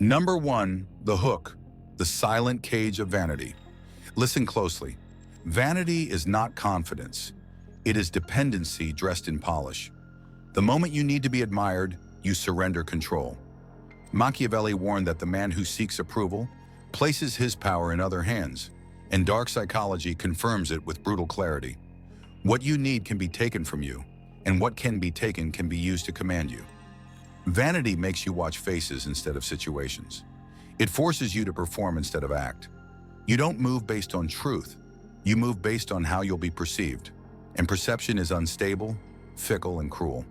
Number 1, the hook, the silent cage of vanity. Listen closely. Vanity is not confidence. It is dependency dressed in polish. The moment you need to be admired, you surrender control. Machiavelli warned that the man who seeks approval places his power in other hands, and dark psychology confirms it with brutal clarity. What you need can be taken from you, and what can be taken can be used to command you. Vanity makes you watch faces instead of situations. It forces you to perform instead of act. You don't move based on truth. You move based on how you'll be perceived. And perception is unstable, fickle, and cruel.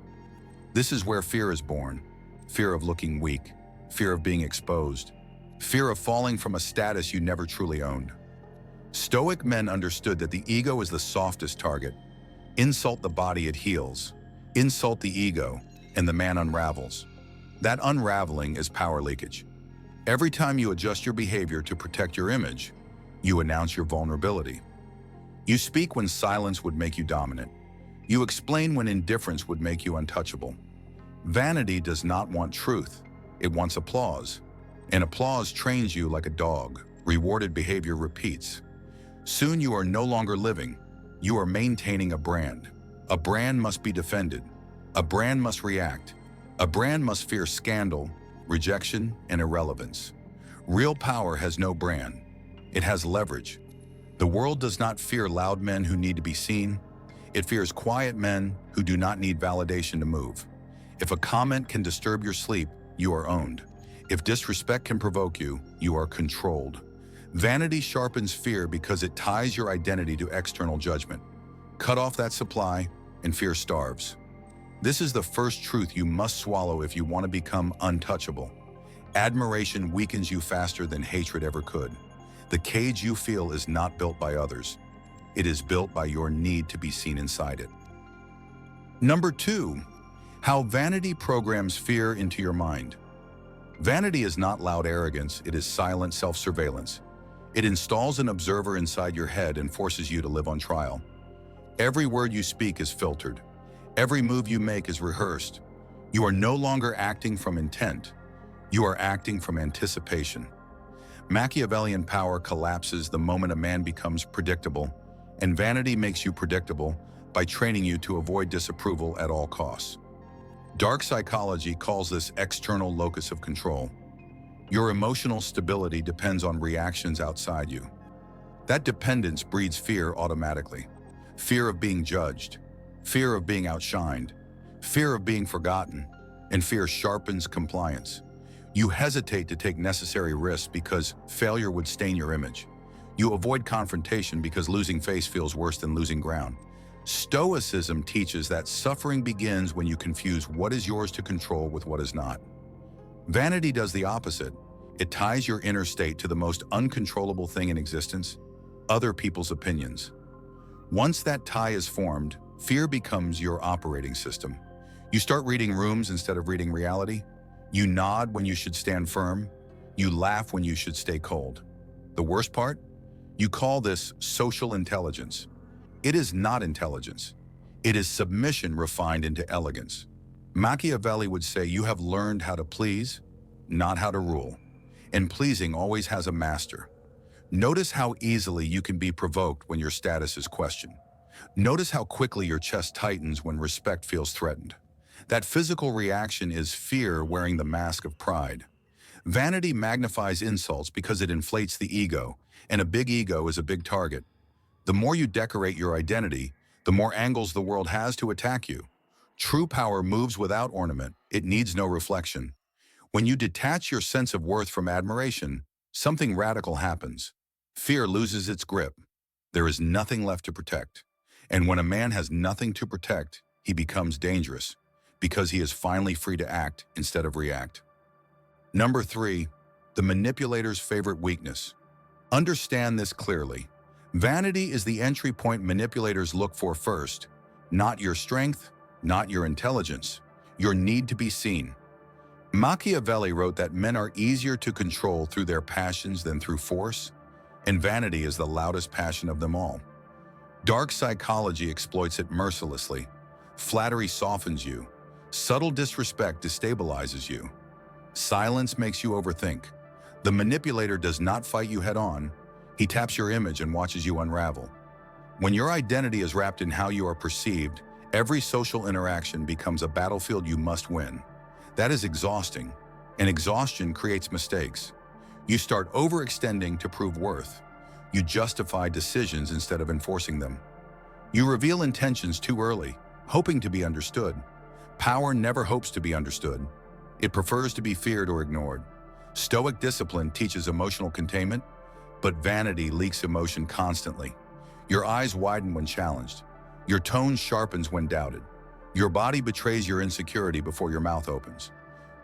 This is where fear is born. Fear of looking weak, fear of being exposed, fear of falling from a status you never truly owned. Stoic men understood that the ego is the softest target. Insult the body, it heals. Insult the ego, and the man unravels. That unraveling is power leakage. Every time you adjust your behavior to protect your image, you announce your vulnerability. You speak when silence would make you dominant. You explain when indifference would make you untouchable. Vanity does not want truth. It wants applause. And applause trains you like a dog. Rewarded behavior repeats. Soon you are no longer living. You are maintaining a brand. A brand must be defended. A brand must react. A brand must fear scandal, rejection, and irrelevance. Real power has no brand. It has leverage. The world does not fear loud men who need to be seen. It fears quiet men who do not need validation to move. If a comment can disturb your sleep, you are owned. If disrespect can provoke you, you are controlled. Vanity sharpens fear because it ties your identity to external judgment. Cut off that supply, and fear starves. This is the first truth you must swallow if you want to become untouchable. Admiration weakens you faster than hatred ever could. The cage you feel is not built by others. It is built by your need to be seen inside it. Number 2, how vanity programs fear into your mind. Vanity is not loud arrogance, it is silent self-surveillance. It installs an observer inside your head and forces you to live on trial. Every word you speak is filtered. Every move you make is rehearsed. You are no longer acting from intent. You are acting from anticipation. Machiavellian power collapses the moment a man becomes predictable, and vanity makes you predictable by training you to avoid disapproval at all costs. Dark psychology calls this external locus of control. Your emotional stability depends on reactions outside you. That dependence breeds fear automatically. Fear of being judged, fear of being outshined, fear of being forgotten, and fear sharpens compliance. You hesitate to take necessary risks because failure would stain your image. You avoid confrontation because losing face feels worse than losing ground. Stoicism teaches that suffering begins when you confuse what is yours to control with what is not. Vanity does the opposite. It ties your inner state to the most uncontrollable thing in existence, other people's opinions. Once that tie is formed, fear becomes your operating system. You start reading rooms instead of reading reality. You nod when you should stand firm. You laugh when you should stay cold. The worst part? You call this social intelligence. It is not intelligence. It is submission refined into elegance. Machiavelli would say you have learned how to please, not how to rule. And pleasing always has a master. Notice how easily you can be provoked when your status is questioned. Notice how quickly your chest tightens when respect feels threatened. That physical reaction is fear wearing the mask of pride. Vanity magnifies insults because it inflates the ego, and a big ego is a big target. The more you decorate your identity, the more angles the world has to attack you. True power moves without ornament. It needs no reflection. When you detach your sense of worth from admiration, something radical happens. Fear loses its grip. There is nothing left to protect. And when a man has nothing to protect, he becomes dangerous because he is finally free to act instead of react. Number 3, the manipulator's favorite weakness. Understand this clearly. Vanity is the entry point manipulators look for first, not your strength, not your intelligence, your need to be seen. Machiavelli wrote that men are easier to control through their passions than through force, and vanity is the loudest passion of them all. Dark psychology exploits it mercilessly. Flattery softens you. Subtle disrespect destabilizes you. Silence makes you overthink. The manipulator does not fight you head-on. He taps your image and watches you unravel. When your identity is wrapped in how you are perceived, every social interaction becomes a battlefield you must win. That is exhausting, and exhaustion creates mistakes. You start overextending to prove worth. You justify decisions instead of enforcing them. You reveal intentions too early, hoping to be understood. Power never hopes to be understood. It prefers to be feared or ignored. Stoic discipline teaches emotional containment, but vanity leaks emotion constantly. Your eyes widen when challenged. Your tone sharpens when doubted. Your body betrays your insecurity before your mouth opens.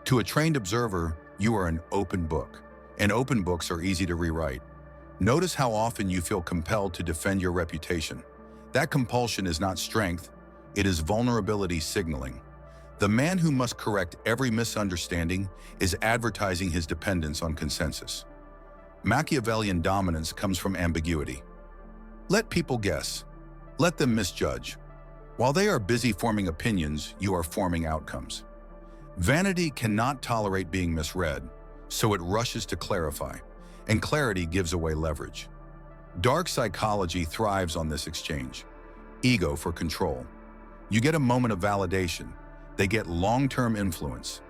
To a trained observer, you are an open book, and open books are easy to rewrite. Notice how often you feel compelled to defend your reputation. That compulsion is not strength, it is vulnerability signaling. The man who must correct every misunderstanding is advertising his dependence on consensus. Machiavellian dominance comes from ambiguity. Let people guess. Let them misjudge. While they are busy forming opinions, you are forming outcomes. Vanity cannot tolerate being misread, so it rushes to clarify, and clarity gives away leverage. Dark psychology thrives on this exchange. Ego for control. You get a moment of validation. They get long-term influence.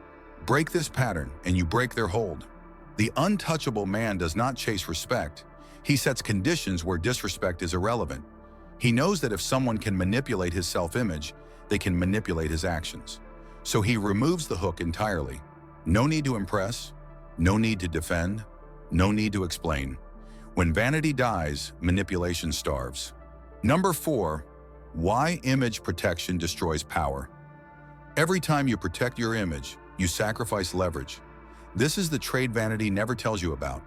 Break this pattern, and you break their hold. The untouchable man does not chase respect. He sets conditions where disrespect is irrelevant. He knows that if someone can manipulate his self-image, they can manipulate his actions. So he removes the hook entirely. No need to impress, no need to defend, no need to explain. When vanity dies, manipulation starves. Number 4, why image protection destroys power. Every time you protect your image, you sacrifice leverage. This is the trade vanity never tells you about.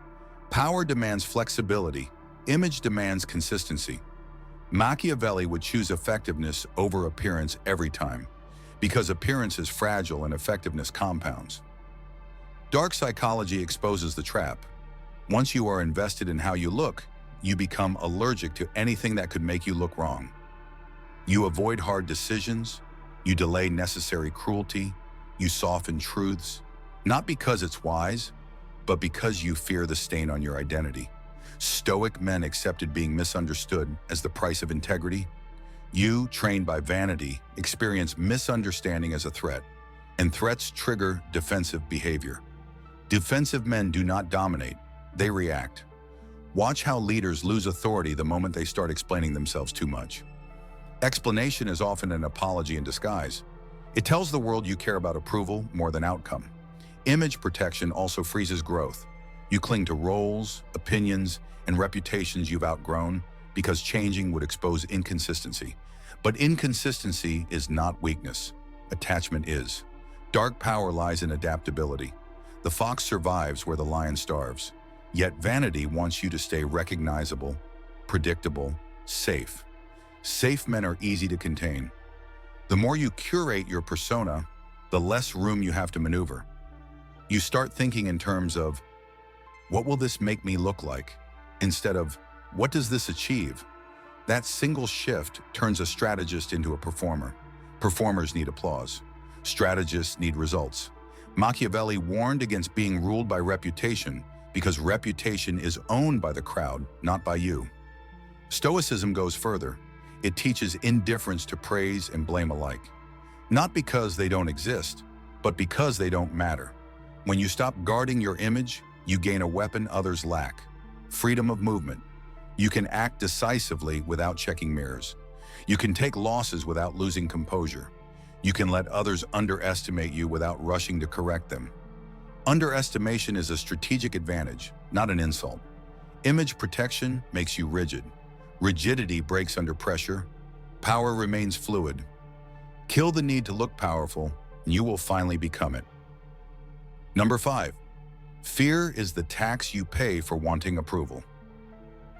Power demands flexibility, image demands consistency. Machiavelli would choose effectiveness over appearance every time, because appearance is fragile and effectiveness compounds. Dark psychology exposes the trap. Once you are invested in how you look, you become allergic to anything that could make you look wrong. You avoid hard decisions, you delay necessary cruelty, you soften truths, not because it's wise, but because you fear the stain on your identity. Stoic men accepted being misunderstood as the price of integrity. You, trained by vanity, experience misunderstanding as a threat, and threats trigger defensive behavior. Defensive men do not dominate, they react. Watch how leaders lose authority the moment they start explaining themselves too much. Explanation is often an apology in disguise. It tells the world you care about approval more than outcome. Image protection also freezes growth. You cling to roles, opinions, and reputations you've outgrown because changing would expose inconsistency. But inconsistency is not weakness. Attachment is. Dark power lies in adaptability. The fox survives where the lion starves. Yet vanity wants you to stay recognizable, predictable, safe. Safe men are easy to contain. The more you curate your persona, the less room you have to maneuver. You start thinking in terms of, what will this make me look like? Instead of, what does this achieve? That single shift turns a strategist into a performer. Performers need applause. Strategists need results. Machiavelli warned against being ruled by reputation because reputation is owned by the crowd, not by you. Stoicism goes further. It teaches indifference to praise and blame alike. Not because they don't exist, but because they don't matter. When you stop guarding your image, you gain a weapon others lack: freedom of movement. You can act decisively without checking mirrors. You can take losses without losing composure. You can let others underestimate you without rushing to correct them. Underestimation is a strategic advantage, not an insult. Image protection makes you rigid. Rigidity breaks under pressure. Power remains fluid. Kill the need to look powerful, and you will finally become it. Number 5. Fear is the tax you pay for wanting approval.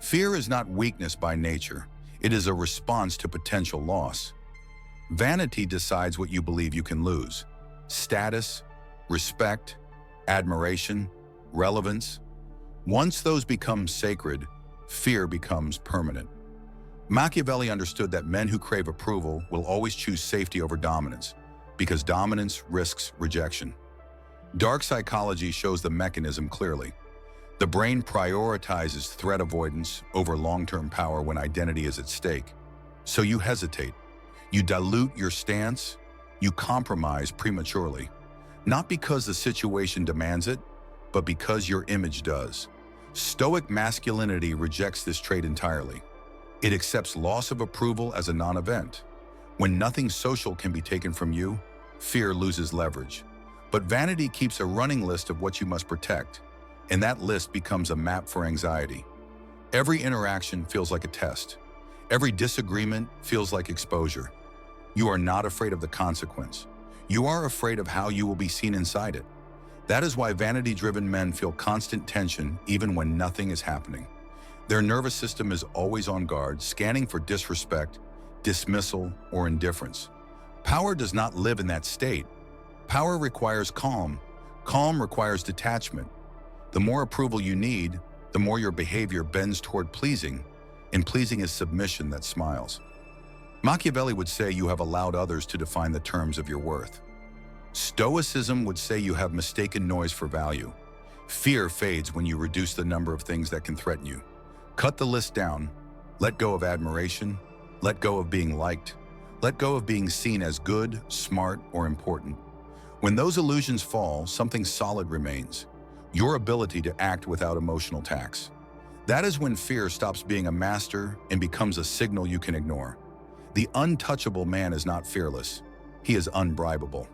Fear is not weakness by nature. It is a response to potential loss. Vanity decides what you believe you can lose: status, respect, admiration, relevance. Once those become sacred, fear becomes permanent. Machiavelli understood that men who crave approval will always choose safety over dominance, because dominance risks rejection. Dark psychology shows the mechanism clearly. The brain prioritizes threat avoidance over long-term power when identity is at stake. So you hesitate. You dilute your stance. You compromise prematurely. Not because the situation demands it, but because your image does. Stoic masculinity rejects this trait entirely. It accepts loss of approval as a non-event. When nothing social can be taken from you, fear loses leverage. But vanity keeps a running list of what you must protect, and that list becomes a map for anxiety. Every interaction feels like a test. Every disagreement feels like exposure. You are not afraid of the consequence. You are afraid of how you will be seen inside it. That is why vanity-driven men feel constant tension even when nothing is happening. Their nervous system is always on guard, scanning for disrespect, dismissal, or indifference. Power does not live in that state. Power requires calm. Calm requires detachment. The more approval you need, the more your behavior bends toward pleasing, and pleasing is submission that smiles. Machiavelli would say you have allowed others to define the terms of your worth. Stoicism would say you have mistaken noise for value. Fear fades when you reduce the number of things that can threaten you. Cut the list down. Let go of admiration. Let go of being liked. Let go of being seen as good, smart, or important. When those illusions fall, something solid remains. Your ability to act without emotional tax. That is when fear stops being a master and becomes a signal you can ignore. The untouchable man is not fearless. He is unbribable.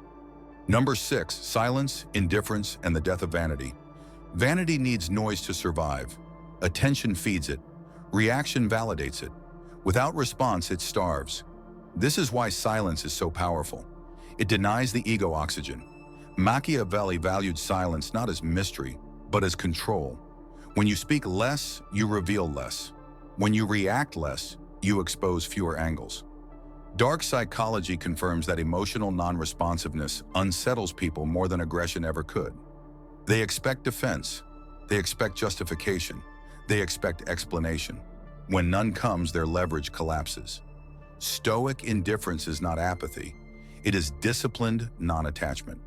Number 6, silence, indifference, and the death of vanity. Vanity needs noise to survive. Attention feeds it. Reaction validates it. Without response, it starves. This is why silence is so powerful. It denies the ego oxygen. Machiavelli valued silence not as mystery, but as control. When you speak less, you reveal less. When you react less, you expose fewer angles. Dark psychology confirms that emotional non-responsiveness unsettles people more than aggression ever could. They expect defense. They expect justification. They expect explanation. When none comes, their leverage collapses. Stoic indifference is not apathy. It is disciplined non-attachment.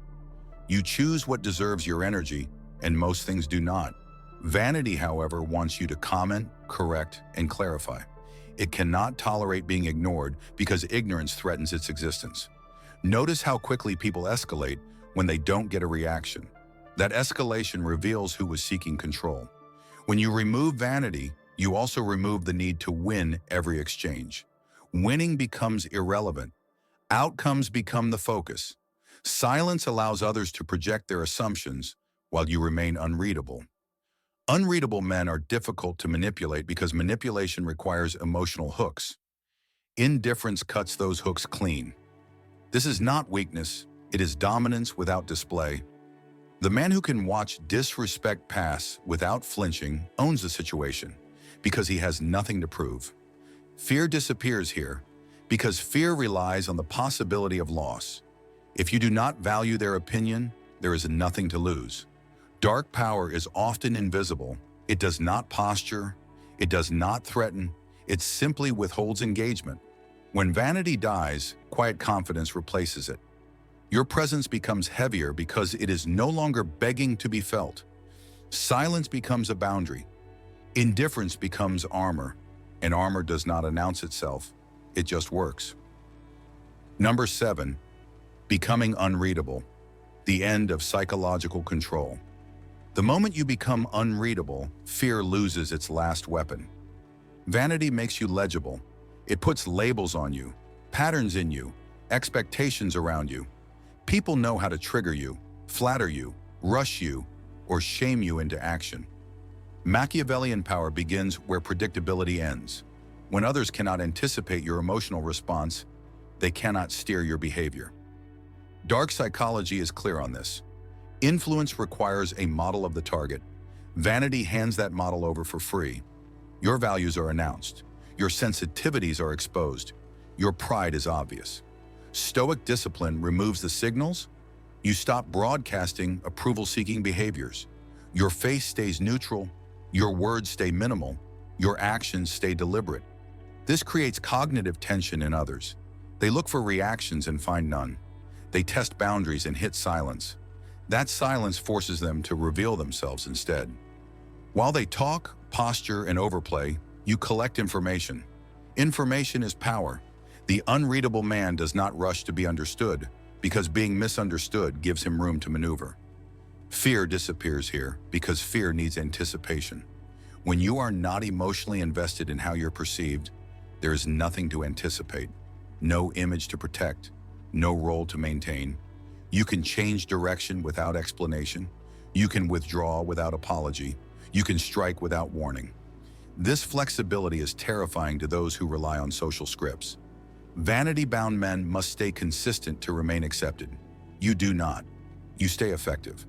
You choose what deserves your energy, and most things do not. Vanity, however, wants you to comment, correct, and clarify. It cannot tolerate being ignored because ignorance threatens its existence. Notice how quickly people escalate when they don't get a reaction. That escalation reveals who was seeking control. When you remove vanity, you also remove the need to win every exchange. Winning becomes irrelevant. Outcomes become the focus. Silence allows others to project their assumptions while you remain unreadable. Unreadable men are difficult to manipulate because manipulation requires emotional hooks. Indifference cuts those hooks clean. This is not weakness, it is dominance without display. The man who can watch disrespect pass without flinching owns the situation because he has nothing to prove. Fear disappears here because fear relies on the possibility of loss. If you do not value their opinion, there is nothing to lose. Dark power is often invisible. It does not posture. It does not threaten. It simply withholds engagement. When vanity dies, quiet confidence replaces it. Your presence becomes heavier because it is no longer begging to be felt. Silence becomes a boundary. Indifference becomes armor, and armor does not announce itself. It just works. Number 7, becoming unreadable. The end of psychological control. The moment you become unreadable, fear loses its last weapon. Vanity makes you legible. It puts labels on you, patterns in you, expectations around you. People know how to trigger you, flatter you, rush you, or shame you into action. Machiavellian power begins where predictability ends. When others cannot anticipate your emotional response, they cannot steer your behavior. Dark psychology is clear on this. Influence requires a model of the target. Vanity hands that model over for free. Your values are announced. Your sensitivities are exposed. Your pride is obvious. Stoic discipline removes the signals. You stop broadcasting approval-seeking behaviors. Your face stays neutral. Your words stay minimal. Your actions stay deliberate. This creates cognitive tension in others. They look for reactions and find none. They test boundaries and hit silence. That silence forces them to reveal themselves instead. While they talk, posture, and overplay, you collect information. Information is power. The unreadable man does not rush to be understood, because being misunderstood gives him room to maneuver. Fear disappears here because fear needs anticipation. When you are not emotionally invested in how you're perceived, there is nothing to anticipate, no image to protect, no role to maintain. You can change direction without explanation. You can withdraw without apology. You can strike without warning. This flexibility is terrifying to those who rely on social scripts. Vanity-bound men must stay consistent to remain accepted. You do not. You stay effective.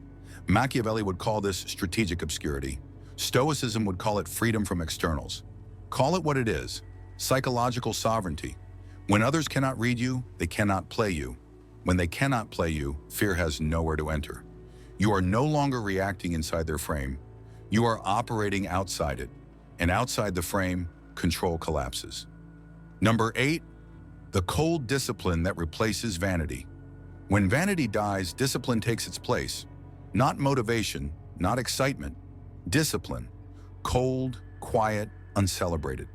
Machiavelli would call this strategic obscurity. Stoicism would call it freedom from externals. Call it what it is: psychological sovereignty. When others cannot read you, they cannot play you. When they cannot play you, fear has nowhere to enter. You are no longer reacting inside their frame. You are operating outside it, and outside the frame, control collapses. Number 8, the cold discipline that replaces vanity. When vanity dies, discipline takes its place. Not motivation, not excitement. Discipline. Cold, quiet, uncelebrated.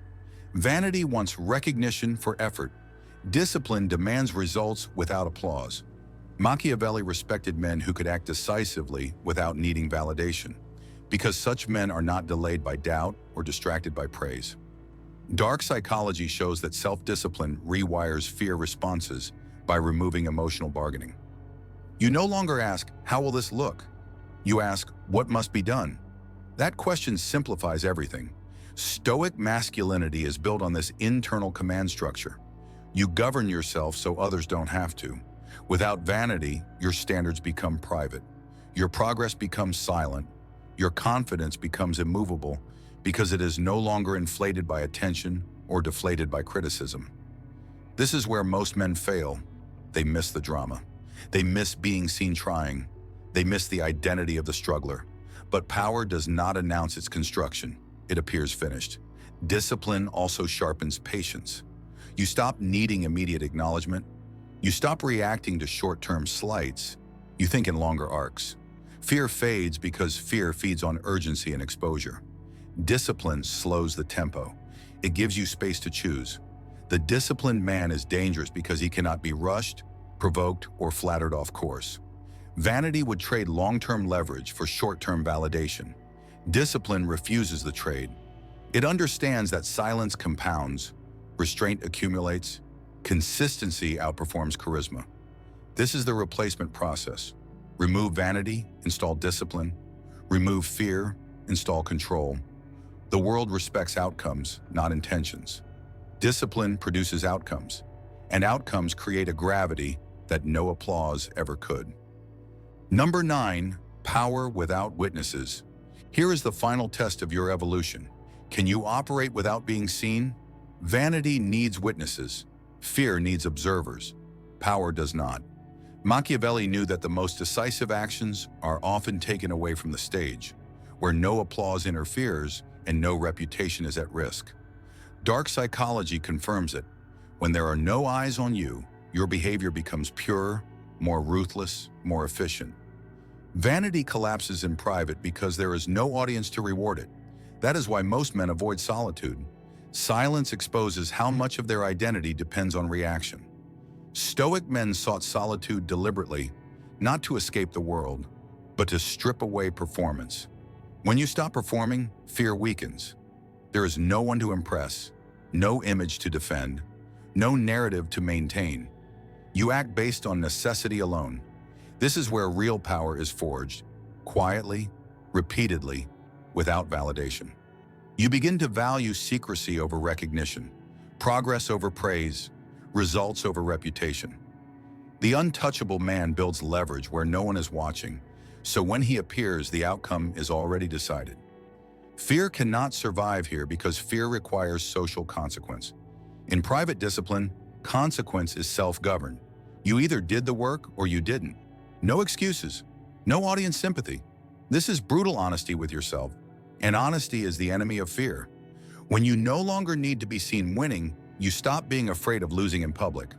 Vanity wants recognition for effort. Discipline demands results without applause. Machiavelli respected men who could act decisively without needing validation, because such men are not delayed by doubt or distracted by praise. Dark psychology shows that self-discipline rewires fear responses by removing emotional bargaining. You no longer ask, "How will this look?" You ask, "What must be done?" That question simplifies everything. Stoic masculinity is built on this internal command structure. You govern yourself so others don't have to. Without vanity, your standards become private. Your progress becomes silent. Your confidence becomes immovable because it is no longer inflated by attention or deflated by criticism. This is where most men fail. They miss the drama. They miss being seen trying. They miss the identity of the struggler. But power does not announce its construction. It appears finished. Discipline also sharpens patience. You stop needing immediate acknowledgement. You stop reacting to short-term slights. You think in longer arcs. Fear fades because fear feeds on urgency and exposure. Discipline slows the tempo. It gives you space to choose. The disciplined man is dangerous because he cannot be rushed, provoked, or flattered off course. Vanity would trade long-term leverage for short-term validation. Discipline refuses the trade. It understands that silence compounds, restraint accumulates, consistency outperforms charisma. This is the replacement process. Remove vanity, install discipline. Remove fear, install control. The world respects outcomes, not intentions. Discipline produces outcomes, and outcomes create a gravity that no applause ever could. Number 9, power without witnesses. Here is the final test of your evolution. Can you operate without being seen? Vanity needs witnesses. Fear needs observers. Power does not. Machiavelli knew that the most decisive actions are often taken away from the stage, where no applause interferes and no reputation is at risk. Dark psychology confirms it. When there are no eyes on you, your behavior becomes purer, more ruthless, more efficient. Vanity collapses in private because there is no audience to reward it. That is why most men avoid solitude. Silence exposes how much of their identity depends on reaction. Stoic men sought solitude deliberately, not to escape the world, but to strip away performance. When you stop performing, fear weakens. There is no one to impress, no image to defend, no narrative to maintain. You act based on necessity alone. This is where real power is forged, quietly, repeatedly, without validation. You begin to value secrecy over recognition, progress over praise, results over reputation. The untouchable man builds leverage where no one is watching, so when he appears, the outcome is already decided. Fear cannot survive here because fear requires social consequence. In private discipline, consequence is self-governed. You either did the work or you didn't. No excuses, no audience sympathy. This is brutal honesty with yourself, and honesty is the enemy of fear. When you no longer need to be seen winning, you stop being afraid of losing in public.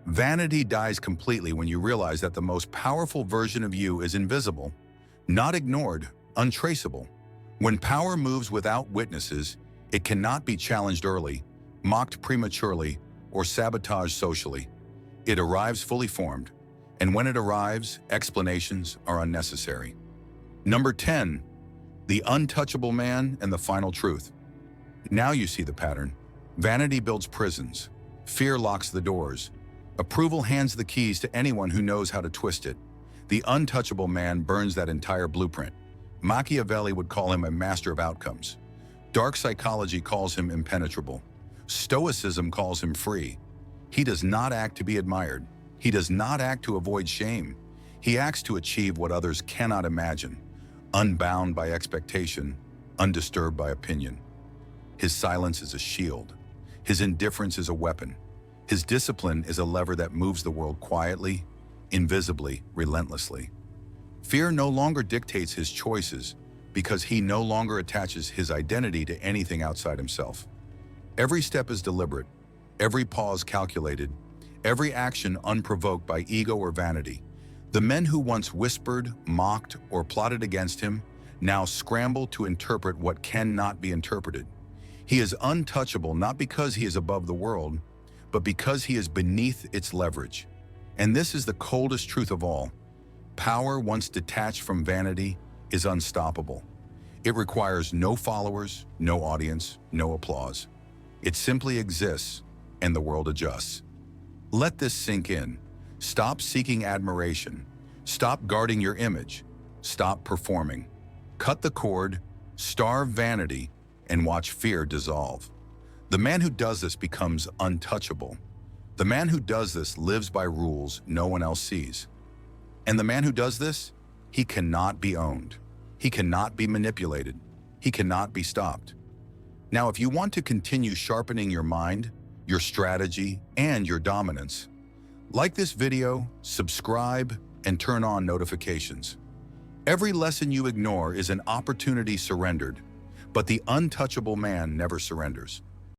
Vanity dies completely when you realize that the most powerful version of you is invisible, not ignored, untraceable. When power moves without witnesses, it cannot be challenged early, mocked prematurely, or sabotaged socially. It arrives fully formed, and when it arrives, explanations are unnecessary. Number 10. The untouchable man and the final truth. Now you see the pattern. Vanity builds prisons. Fear locks the doors. Approval hands the keys to anyone who knows how to twist it. The untouchable man burns that entire blueprint. Machiavelli would call him a master of outcomes. Dark psychology calls him impenetrable. Stoicism calls him free. He does not act to be admired. He does not act to avoid shame. He acts to achieve what others cannot imagine, unbound by expectation, undisturbed by opinion. His silence is a shield. His indifference is a weapon. His discipline is a lever that moves the world quietly, invisibly, relentlessly. Fear no longer dictates his choices because he no longer attaches his identity to anything outside himself. Every step is deliberate, every pause calculated, every action unprovoked by ego or vanity. The men who once whispered, mocked, or plotted against him now scramble to interpret what cannot be interpreted. He is untouchable not because he is above the world, but because he is beneath its leverage. And this is the coldest truth of all. Power, once detached from vanity, is unstoppable. It requires no followers, no audience, no applause. It simply exists, and the world adjusts. Let this sink in. Stop seeking admiration. Stop guarding your image. Stop performing. Cut the cord, starve vanity, and watch fear dissolve. The man who does this becomes untouchable. The man who does this lives by rules no one else sees. And the man who does this, he cannot be owned. He cannot be manipulated. He cannot be stopped. Now, if you want to continue sharpening your mind, your strategy, and your dominance, like this video, subscribe, and turn on notifications. Every lesson you ignore is an opportunity surrendered, but the untouchable man never surrenders.